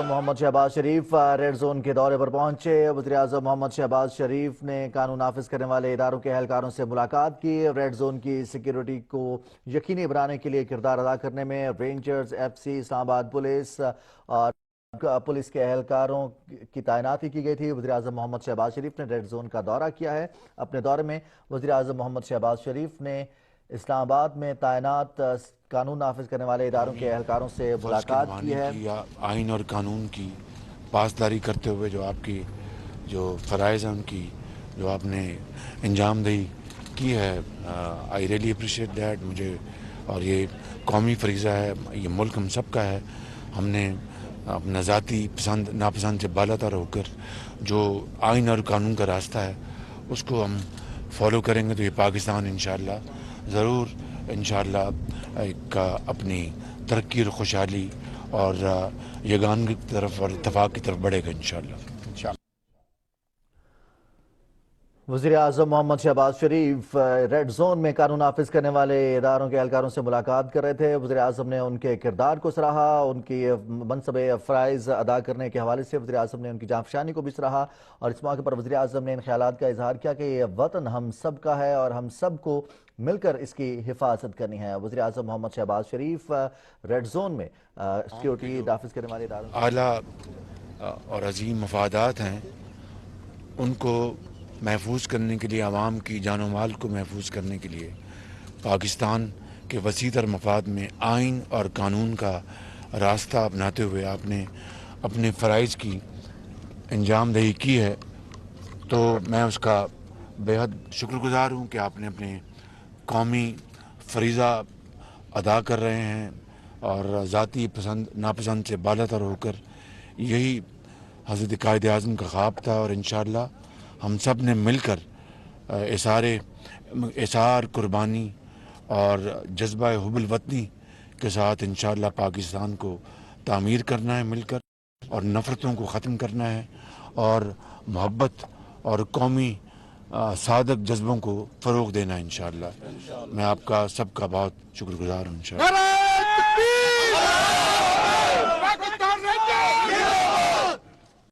محمد شہباز شریف red zone کے دورے پر پہنچے۔ وزیراعظم محمد شہباز شریف نے قانون نافذ کرنے والے اداروں کے اہلکاروں سے ملاقات کی۔ ریڈ زون کی سیکیورٹی کو یقینی بنانے کے لیے کردار ادا کرنے میں رینجرز، ایف سی، اسلام آباد پولیس اور پولیس کے اہلکاروں کی تعیناتی کی گئی تھی۔ وزیراعظم محمد شہباز شریف نے ریڈ زون کا دورہ کیا ہے۔ اپنے دورے میں وزیراعظم محمد شہباز شریف نے اسلام آباد میں تعینات قانون نافذ کرنے والے اداروں کے اہلکاروں سے ملاقات کی ہے۔ آئین اور قانون کی پاسداری کرتے ہوئے جو آپ کی جو فرائض ہیں ان کی جو آپ نے انجام دہی کی ہے، آئی ریلی اپریشیٹ دیٹ۔ مجھے اور یہ قومی فریضہ ہے، یہ ملک ہم سب کا ہے۔ ہم نے اپنا ذاتی پسند ناپسند سے بالا تر ہو کر جو آئین اور قانون کا راستہ ہے اس کو ہم فالو کریں گے تو یہ پاکستان انشاءاللہ ضرور انشاءاللہ ایک اپنی ترقی اور خوشحالی اور یگانگی کی طرف اور اتفاق کی طرف بڑھے گا انشاءاللہ۔ وزیراعظم محمد شہباز شریف ریڈ زون میں قانون نافذ کرنے والے اداروں کے اہلکاروں سے ملاقات کر رہے تھے۔ وزیراعظم نے ان کے کردار کو سراہا، ان کی منصب فرائض ادا کرنے کے حوالے سے وزیراعظم نے ان کی جانفشانی کو بھی سراہا، اور اس موقع پر وزیراعظم نے ان خیالات کا اظہار کیا کہ یہ وطن ہم سب کا ہے اور ہم سب کو مل کر اس کی حفاظت کرنی ہے۔ وزیراعظم محمد شہباز شریف ریڈ زون میں سیکیورٹی نافذ کرنے والے اداروں اعلیٰ اور عظیم مفادات ہیں، ان کو محفوظ کرنے کے لیے، عوام کی جان و مال کو محفوظ کرنے کے لیے پاکستان کے وسیع تر مفاد میں آئین اور قانون کا راستہ اپناتے ہوئے آپ نے اپنے فرائض کی انجام دہی کی ہے، تو میں اس کا بے حد شکر گزار ہوں کہ آپ نے اپنے قومی فریضہ ادا کر رہے ہیں اور ذاتی پسند ناپسند سے بالا تر ہو کر یہی حضرت قائد اعظم کا خواب تھا، اور انشاءاللہ ہم سب نے مل کر اثار قربانی اور جذبہ حب الوطنی کے ساتھ انشاءاللہ پاکستان کو تعمیر کرنا ہے مل کر، اور نفرتوں کو ختم کرنا ہے اور محبت اور قومی صادق جذبوں کو فروغ دینا ہے انشاءاللہ۔ میں آپ کا سب کا بہت شکر گزار ہوں انشاءاللہ۔